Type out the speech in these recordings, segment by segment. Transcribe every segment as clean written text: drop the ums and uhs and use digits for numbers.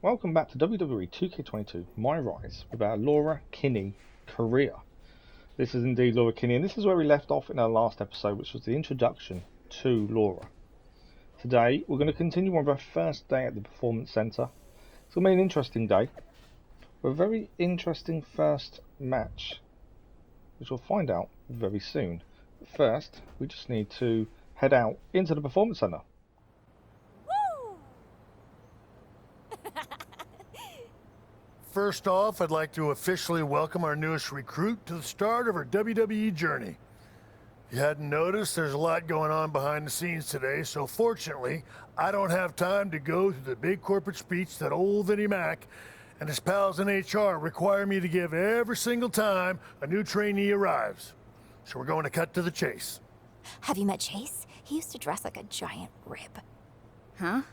Welcome back to WWE 2K22 MyRise with our Laura Kinney career. This is indeed Laura Kinney, and this is where we left off in our last episode, which was the introduction to Laura. Today we're going to continue on with our first day at the Performance Centre. It's going to be an interesting day, with a very interesting first match, which we'll find out very soon. But first, we just need to head out into the Performance Centre. First off, I'd like to officially welcome our newest recruit to the start of her WWE journey. If you hadn't noticed, there's a lot going on behind the scenes today, so fortunately, I don't have time to go through the big corporate speech that old Vinnie Mac and his pals in HR require me to give every single time a new trainee arrives. So we're going to cut to the chase. Have you met Chase? He used to dress like a giant rib. Huh?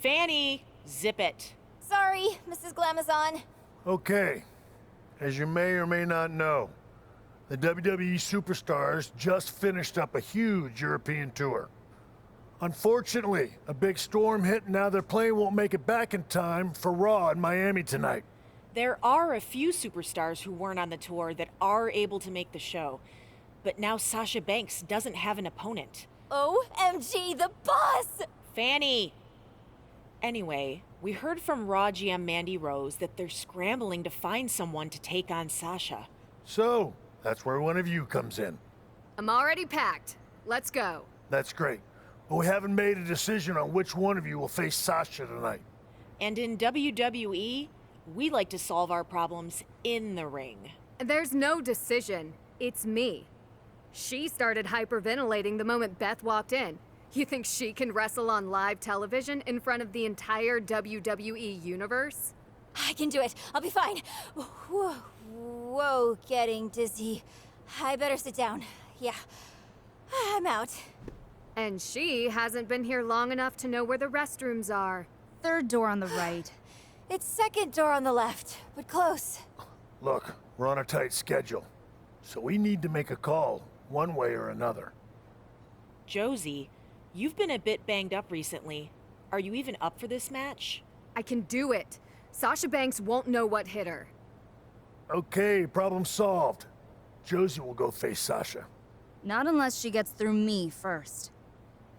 Fanny, zip it. Sorry, Mrs. Glamazon. Okay, as you may or may not know, the WWE superstars just finished up a huge European tour. Unfortunately, a big storm hit and now their plane won't make it back in time for Raw in Miami tonight. There are a few superstars who weren't on the tour that are able to make the show. But now Sasha Banks doesn't have an opponent. OMG, the boss! Fanny! Anyway, we heard from Raw GM Mandy Rose that they're scrambling to find someone to take on Sasha. So, that's where one of you comes in. I'm already packed. Let's go. That's great. But we haven't made a decision on which one of you will face Sasha tonight. And in WWE, we like to solve our problems in the ring. There's no decision. It's me. She started hyperventilating the moment Beth walked in. You think she can wrestle on live television in front of the entire WWE universe? I can do it. I'll be fine. Whoa, getting dizzy. I better sit down. Yeah, I'm out. And she hasn't been here long enough to know where the restrooms are. Third door on the right. It's second door on the left, but close. Look, we're on a tight schedule, so we need to make a call, one way or another. Josie, you've been a bit banged up recently. Are you even up for this match? I can do it. Sasha Banks won't know what hit her. Okay, problem solved. Josie will go face Sasha. Not unless she gets through me first.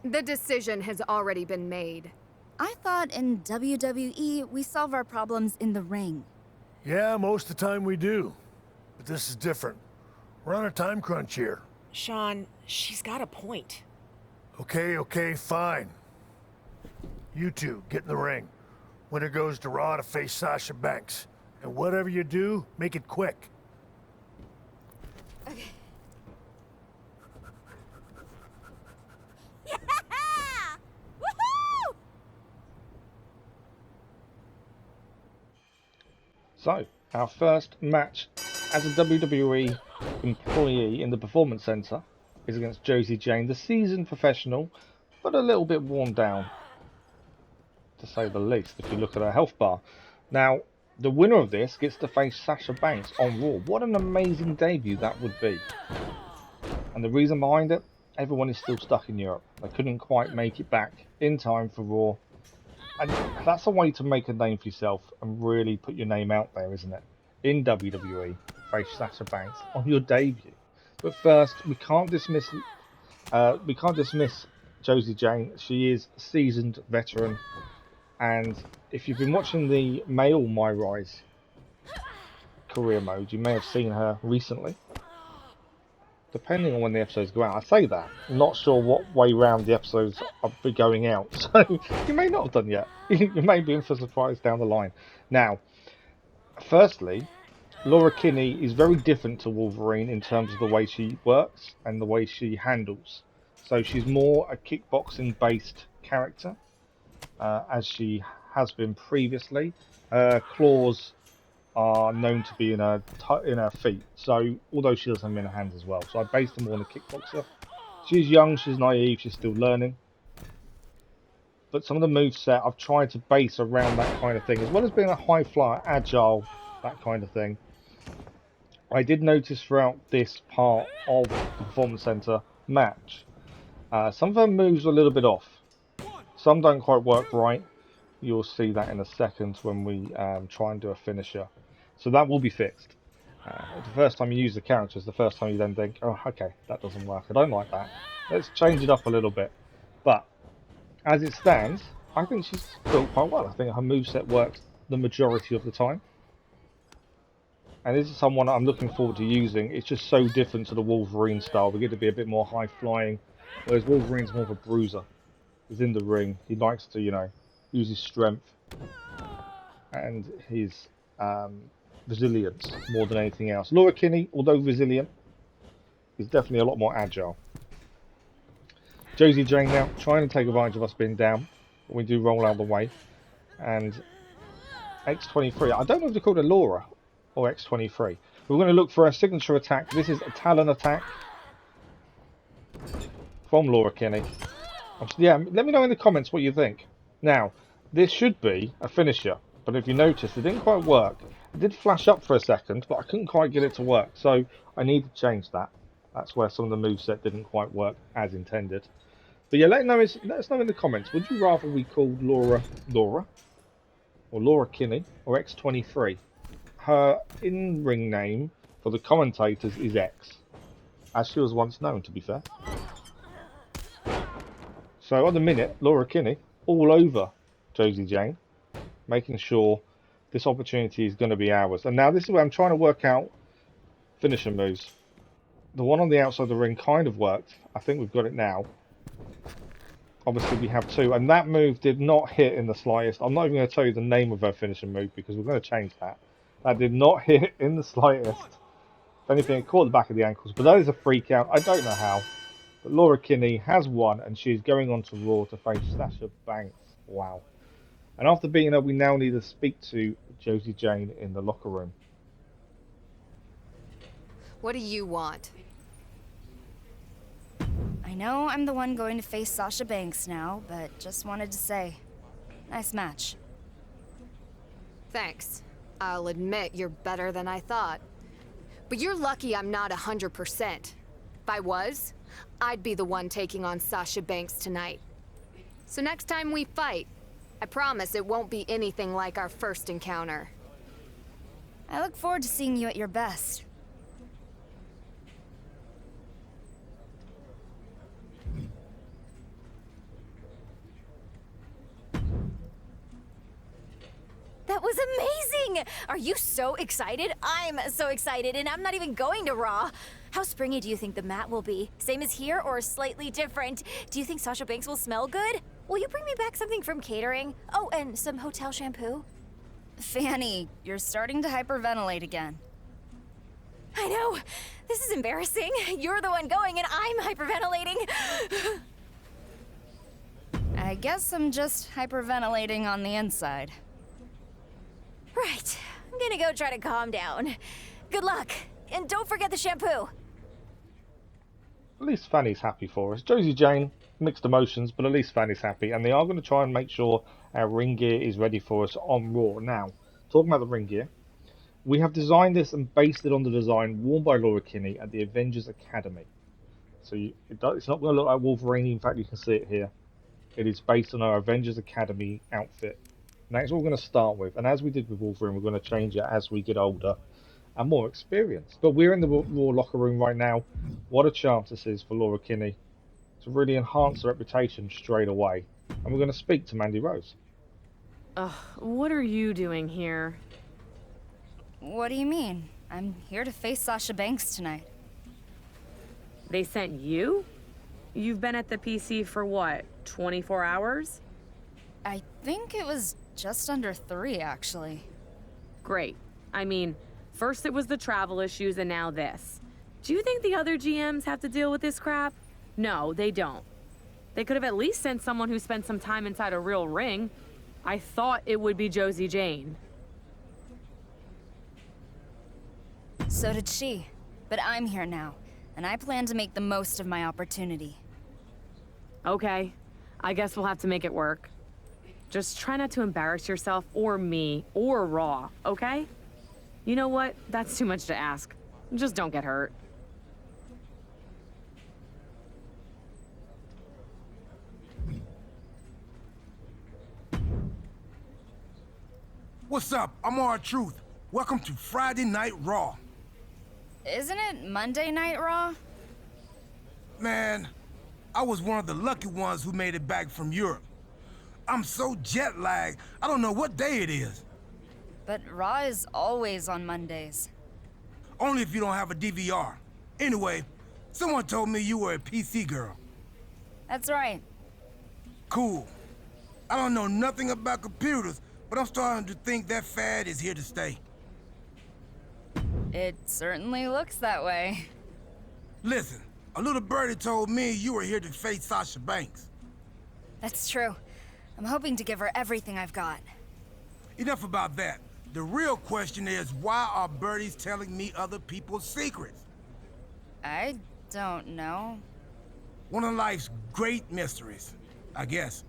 The decision has already been made. I thought in WWE, we solve our problems in the ring. Yeah, most of the time we do. But this is different. We're on a time crunch here. Sean, she's got a point. Okay, fine. You two, get in the ring. Winner goes to Raw to face Sasha Banks. And whatever you do, make it quick. Okay. Woohoo! So, our first match as a WWE employee in the Performance Centre is against Josie Jane, the seasoned professional, but a little bit worn down, to say the least, if you look at her health bar. Now, the winner of this gets to face Sasha Banks on Raw. What an amazing debut that would be. And the reason behind it, everyone is still stuck in Europe. They couldn't quite make it back in time for Raw. And that's a way to make a name for yourself and really put your name out there, isn't it? In WWE, face Sasha Banks on your debut. But first, we can't dismiss Josie Jane. She is a seasoned veteran, and if you've been watching the male MyRise career mode, you may have seen her recently. Depending on when the episodes go out, I say that. I'm not sure what way round the episodes will be going out, so you may not have done yet. You may be in for a surprise down the line. Now, firstly, Laura Kinney is very different to Wolverine in terms of the way she works and the way she handles. So she's more a kickboxing based character, as she has been previously. Her claws are known to be in her feet, so although she does have them in her hands as well. So I based them more on a kickboxer. She's young, she's naive, she's still learning. But some of the moveset I've tried to base around that kind of thing, as well as being a high flyer, agile, that kind of thing. I did notice throughout this part of the Performance Centre match, some of her moves are a little bit off. Some don't quite work right. You'll see that in a second when we try and do a finisher. So that will be fixed. The first time you use the character is the first time you then think, oh, okay, that doesn't work. I don't like that. Let's change it up a little bit. But as it stands, I think she's built quite well. I think her moveset works the majority of the time. And this is someone I'm looking forward to using. It's just so different to the Wolverine style. We're going to be a bit more high-flying, whereas Wolverine's more of a bruiser. He's in the ring. He likes to, you know, use his strength and his resilience more than anything else. Laura Kinney, although resilient, is definitely a lot more agile. Josie Jane now trying to take advantage of us being down. But we do roll out of the way. And X-23, I don't know if they call it Laura or X-23. We're going to look for a signature attack. This is a Talon attack from Laura Kinney. Yeah, let me know in the comments what you think. Now, this should be a finisher, but if you notice, it didn't quite work. It did flash up for a second, but I couldn't quite get it to work, so I need to change that. That's where some of the moveset didn't quite work as intended. But yeah, let us know in the comments. Would you rather we called Laura, or Laura Kinney, or X-23? Her in-ring name for the commentators is X, as she was once known, to be fair. So at the minute, Laura Kinney all over Josie Jane, making sure this opportunity is going to be ours. And now this is where I'm trying to work out finisher moves. The one on the outside of the ring kind of worked. I think we've got it now. Obviously we have two, and that move did not hit in the slightest. I'm not even going to tell you the name of her finisher move because we're going to change that. That did not hit in the slightest. If anything, it caught the back of the ankles, but that is a freak out. I don't know how. But Laura Kinney has won, and she's going on to Raw to face Sasha Banks. Wow. And after beating her, we now need to speak to Josie Jane in the locker room. What do you want? I know I'm the one going to face Sasha Banks now, but just wanted to say, nice match. Thanks. I'll admit you're better than I thought. But you're lucky I'm not 100%. If I was, I'd be the one taking on Sasha Banks tonight. So next time we fight, I promise it won't be anything like our first encounter. I look forward to seeing you at your best. That was amazing! Are you so excited? I'm so excited, and I'm not even going to Raw. How springy do you think the mat will be? Same as here or slightly different? Do you think Sasha Banks will smell good? Will you bring me back something from catering? Oh, and some hotel shampoo? Fanny, you're starting to hyperventilate again. I know. This is embarrassing. You're the one going and I'm hyperventilating. I guess I'm just hyperventilating on the inside. Right. I'm gonna go try to calm down. Good luck. And don't forget the shampoo. At least Fanny's happy for us. Josie Jane, mixed emotions, but at least Fanny's happy. And they are going to try and make sure our ring gear is ready for us on Raw. Now, talking about the ring gear, we have designed this and based it on the design worn by Laura Kinney at the Avengers Academy. So it's not going to look like Wolverine. In fact, you can see it here. It is based on our Avengers Academy outfit. And that's what we're going to start with. And as we did with Wolverine, we're going to change it as we get older and more experienced. But we're in the Raw locker room right now. What a chance this is for Laura Kinney to really enhance her reputation straight away. And we're going to speak to Mandy Rose. What are you doing here? What do you mean? I'm here to face Sasha Banks tonight. They sent you? You've been at the PC for what, 24 hours? I think it was just under 3, actually. Great. I mean, first it was the travel issues and now this. Do you think the other GMs have to deal with this crap? No, they don't. They could have at least sent someone who spent some time inside a real ring. I thought it would be Josie Jane. So did she. But I'm here now, and I plan to make the most of my opportunity. Okay, I guess we'll have to make it work. Just try not to embarrass yourself or me or Raw, okay? You know what? That's too much to ask. Just don't get hurt. What's up? I'm R-Truth. Welcome to Friday Night Raw. Isn't it Monday Night Raw? Man, I was one of the lucky ones who made it back from Europe. I'm so jet-lagged, I don't know what day it is. But Raw is always on Mondays. Only if you don't have a DVR. Anyway, someone told me you were a PC girl. That's right. Cool. I don't know nothing about computers, but I'm starting to think that fad is here to stay. It certainly looks that way. Listen, a little birdie told me you were here to face Sasha Banks. That's true. I'm hoping to give her everything I've got. Enough about that. The real question is, why are birdies telling me other people's secrets? I don't know. One of life's great mysteries, I guess.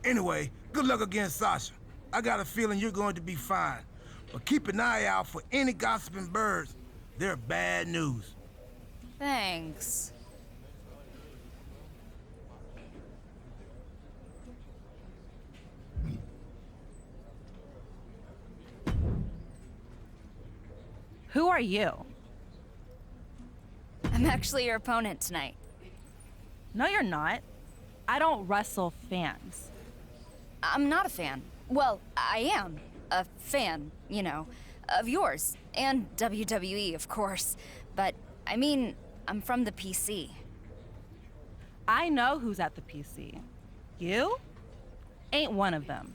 Anyway, good luck against Sasha. I got a feeling you're going to be fine. But keep an eye out for any gossiping birds. They're bad news. Thanks. Who are you? I'm actually your opponent tonight. No, you're not. I don't wrestle fans. I'm not a fan. Well, I am a fan, you know, of yours. And WWE, of course. But, I mean, I'm from the PC. I know who's at the PC. You? Ain't one of them.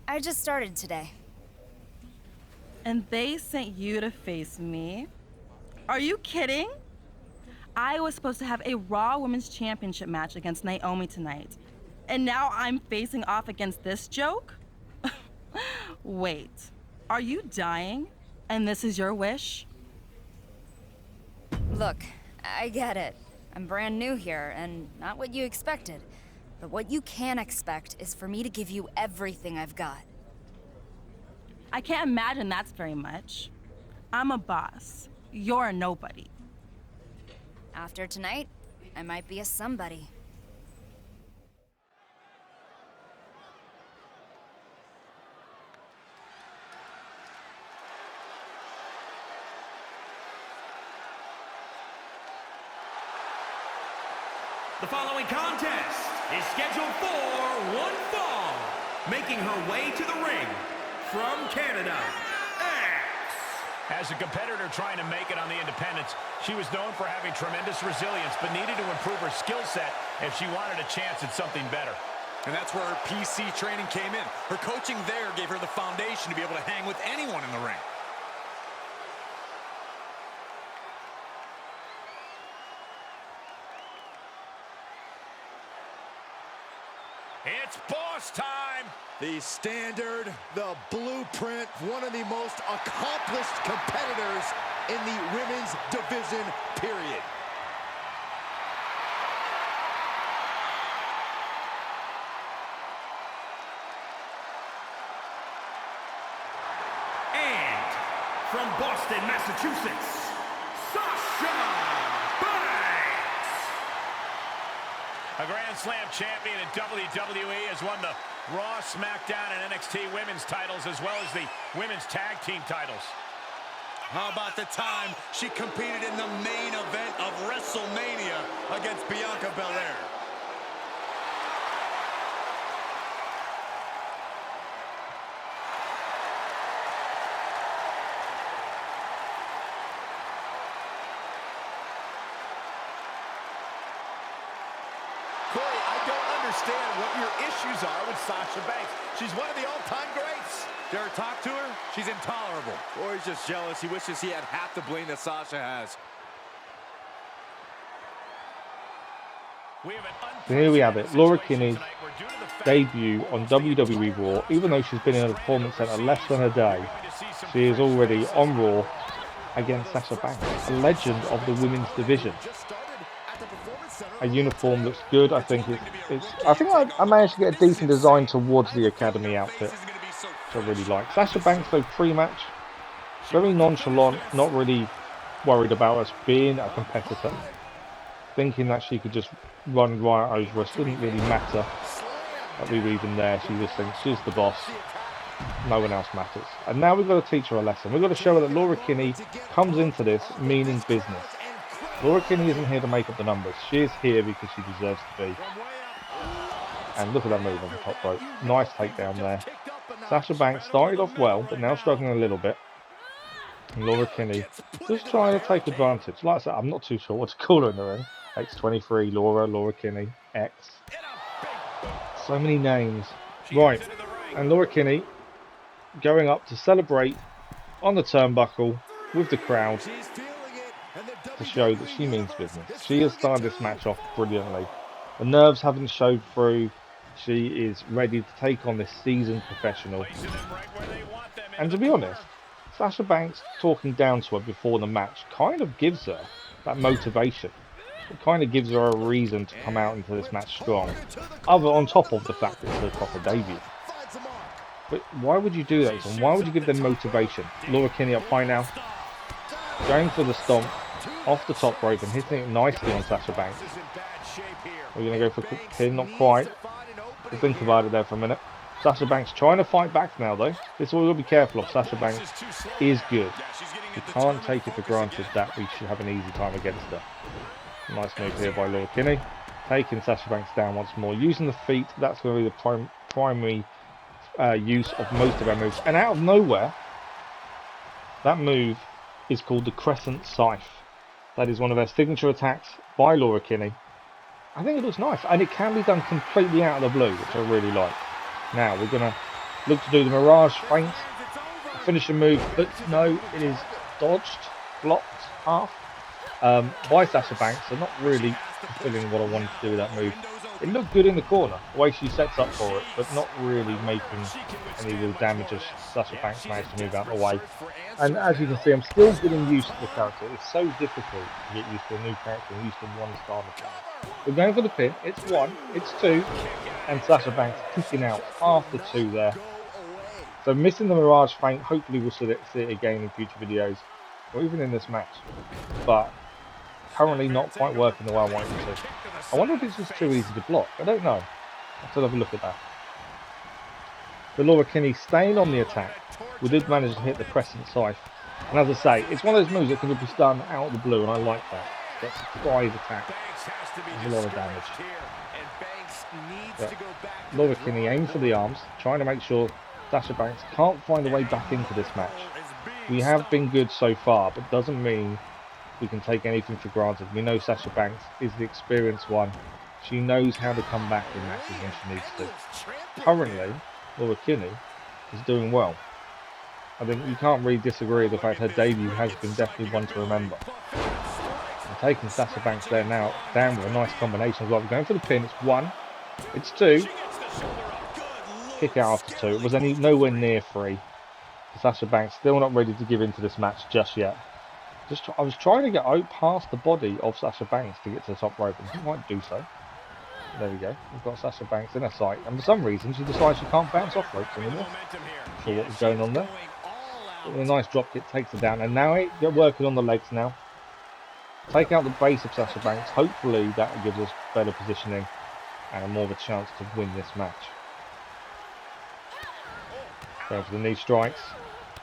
I just started today. And they sent you to face me? Are you kidding? I was supposed to have a Raw Women's Championship match against Naomi tonight. And now I'm facing off against this joke? Wait, are you dying? And this is your wish? Look, I get it. I'm brand new here, and not what you expected. But what you can expect is for me to give you everything I've got. I can't imagine that's very much. I'm a boss. You're a nobody. After tonight, I might be a somebody. The following contest is scheduled for one fall. Making her way to the ring from Canada, X. As a competitor trying to make it on the independents, she was known for having tremendous resilience, but needed to improve her skill set if she wanted a chance at something better. And that's where her PC training came in. Her coaching there gave her the foundation to be able to hang with anyone in the ring. It's boss time! The standard, the blueprint, one of the most accomplished competitors in the women's division, period. And from Boston, Massachusetts, Sasha Banks. A Grand Slam champion in WWE, has won the Raw, SmackDown, and NXT women's titles, as well as the women's tag team titles. How about the time she competed in the main event of WrestleMania against Bianca Belair? Corey, I don't understand what your issues are with Sasha Banks. She's one of the all-time greats. Did I talk to her? She's intolerable. Or he's just jealous. He wishes he had half the bling that Sasha has. Here we have it. Laura Kinney's debut on WWE Raw. Even though she's been in a performance center less than a day, she is already on Raw against Sasha Banks, a legend of the women's division. Her uniform looks good. I think I managed to get a decent design towards the Academy outfit, which I really like. Sasha Banks, though, pre-match, very nonchalant, not really worried about us being a competitor, thinking that she could just run right over us. Didn't really matter that we were even there. She just thinks she's the boss. no one else matters. And now we've got to teach her a lesson. We've got to show her that Laura Kinney comes into this meaning business. Laura Kinney isn't here to make up the numbers. She is here because she deserves to be. And look at that move on the top rope. Nice takedown there. Sasha Banks started off well, but now struggling a little bit. And Laura Kinney just trying to take advantage. Like I said, I'm not too sure what to call her in the ring. X-23, Laura Kinney, X. So many names. Right, and Laura Kinney going up to celebrate on the turnbuckle with the crowd to show that she means business. She has started this match off brilliantly. The nerves haven't showed through. She is ready to take on this seasoned professional. And to be honest, Sasha Banks talking down to her before the match kind of gives her that motivation. It kind of gives her a reason to come out into this match strong. Other on top of the fact that it's her proper debut. But why would you do that? And why would you give them motivation? Laura Kinney up high now. Going for the stomp off the top rope and hitting it nicely on Sasha Banks. We're going to go for a quick pin, not quite. We'll think about it there for a minute. Sasha Banks trying to fight back now though. This is what we'll be careful of. Sasha Banks is good. We can't take it for granted that we should have an easy time against her. Nice move here by Laura Kinney. Taking Sasha Banks down once more. Using the feet, that's going to be the primary use of most of our moves. And out of nowhere, that move is called the Crescent Scythe. That is one of our signature attacks by Laura Kinney. I think it looks nice, and it can be done completely out of the blue, which I really like. Now we're going to look to do the Mirage feint, finish a move, but no, it is dodged, blocked half by Sasha Banks, so not really fulfilling what I wanted to do with that move. It looked good in the corner, the way she sets up for it, but not really making any real damage as Sasha Banks managed to move out of the way. And as you can see, I'm still getting used to the character. It's so difficult to get used to a new character and used to one style of play. We're going for the pin. It's 1, it's 2, and Sasha Banks kicking out after 2 there. So missing the Mirage feint, hopefully we'll see it again in future videos, or even in this match. But currently not quite working the way I want it to. I wonder if it's just too easy to block. I don't know. I'll have a look at that. But Laura Kinney staying on the attack. We did manage to hit the Crescent Scythe. And as I say, it's one of those moves that can be done out of the blue, and I like that. That's a surprise attack. There's a lot of damage. But Laura Kinney aims for the arms, trying to make sure Sasha Banks can't find a way back into this match. We have been good so far, but doesn't mean we can take anything for granted. We know Sasha Banks is the experienced one. She knows how to come back in matches when she needs to. Currently, Laura Kinney is doing well. I think you can't really disagree with the fact her debut has been definitely one to remember. And taking Sasha Banks there now, down with a nice combination as well. We're going for the pin. It's 1, it's 2. Kick out after 2. It was nowhere near 3. Sasha Banks still not ready to give into this match just yet. I was trying to get out past the body of Sasha Banks to get to the top rope, and she might do so. There we go. We've got Sasha Banks in her sight, and for some reason she decides she can't bounce off ropes anymore. Not sure what was going on there. But with a nice drop kick, takes her down, and now they're working on the legs now. Take out the base of Sasha Banks. Hopefully that gives us better positioning and more of a chance to win this match. Going for the knee strikes,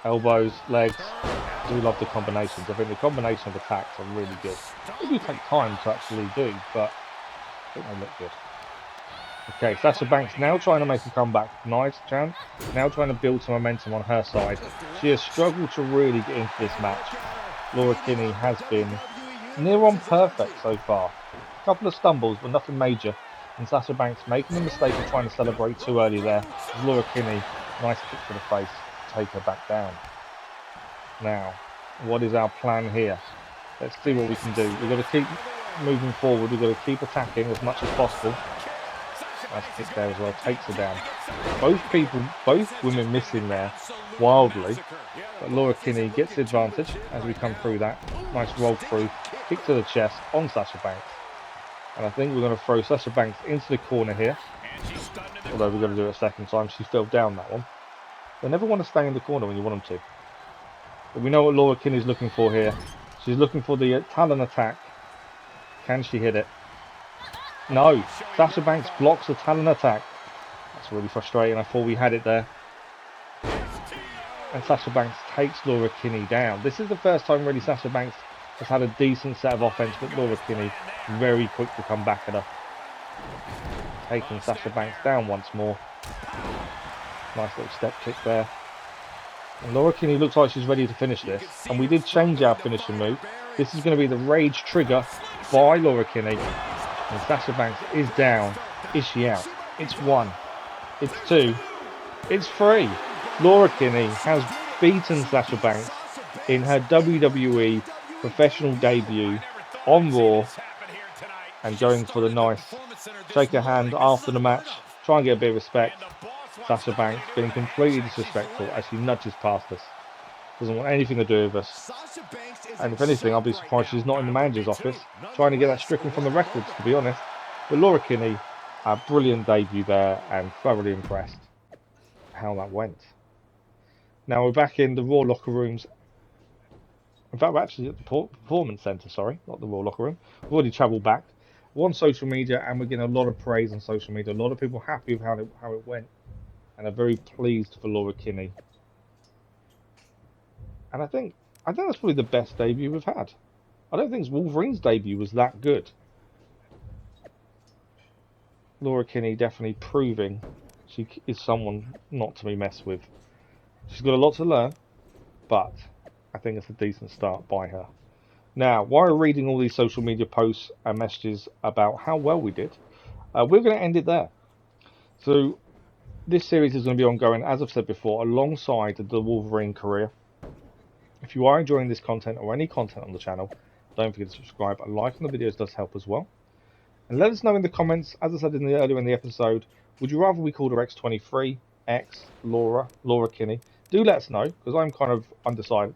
elbows, legs. I do love the combinations. I think the combination of attacks are really good. They do take time to actually do, but I think they look good. Okay, Sasha Banks now trying to make a comeback. Nice chance. Now trying to build some momentum on her side. She has struggled to really get into this match. Laura Kinney has been near on perfect so far. A couple of stumbles, but nothing major. And Sasha Banks making the mistake of trying to celebrate too early there. Laura Kinney, nice kick to the face to take her back down. Now, what is our plan here? Let's see what we can do. We've got to keep moving forward. We've got to keep attacking as much as possible. Nice kick there as well. Takes her down. Both women missing there wildly. But Laura Kinney gets the advantage as we come through that. Nice roll through. Kick to the chest on Sasha Banks. And I think we're going to throw Sasha Banks into the corner here. Although we're going to do it a second time. She fell down that one. They never want to stay in the corner when you want them to. But we know what Laura Kinney's looking for here. She's looking for the Talon attack. Can she hit it? No. Sasha Banks blocks the Talon attack. That's really frustrating. I thought we had it there. and Sasha Banks takes Laura Kinney down. This is the first time really Sasha Banks has had a decent set of offense, but Laura Kinney very quick to come back at her. Taking Sasha Banks down once more. Nice little step kick there. And Laura Kinney looks like she's ready to finish this. And we did change our finishing move. This is going to be the Rage Trigger by Laura Kinney. And Sasha Banks is down. Is she out? It's 1. It's 2. It's 3. Laura Kinney has beaten Sasha Banks in her WWE professional debut on Raw, and going for the nice shake her hand after the match, try and get a bit of respect. Sasha Banks being completely disrespectful as she nudges past us. Doesn't want anything to do with us. And if anything, I'll be surprised she's not in the manager's office, trying to get that stricken from the records, to be honest. But Laura Kinney, a brilliant debut there, and thoroughly impressed how that went. Now we're back in the Raw locker rooms. In fact, we're actually at the Performance Centre, sorry, not the Raw locker room. We've already travelled back. We're on social media, and we're getting a lot of praise on social media. A lot of people happy with how it went, and are very pleased for Laura Kinney. And I think that's probably the best debut we've had. I don't think Wolverine's debut was that good. Laura Kinney definitely proving she is someone not to be messed with. She's got a lot to learn, but I think it's a decent start by her. Now, while we're reading all these social media posts and messages about how well we did, we're going to end it there. So, this series is going to be ongoing, as I've said before, alongside the Wolverine career. If you are enjoying this content or any content on the channel, don't forget to subscribe. A like on the videos does help as well. And let us know in the comments, as I said earlier in the episode, would you rather we called her X-23, X, Laura Kinney? Do let us know, because I'm kind of undecided.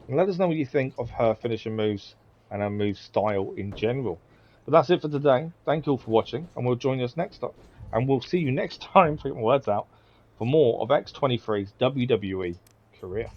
And let us know what you think of her finishing moves and her move style in general. But that's it for today. Thank you all for watching, and we'll join us next time. And we'll see you next time, to get my words out, for more of X-23's WWE career.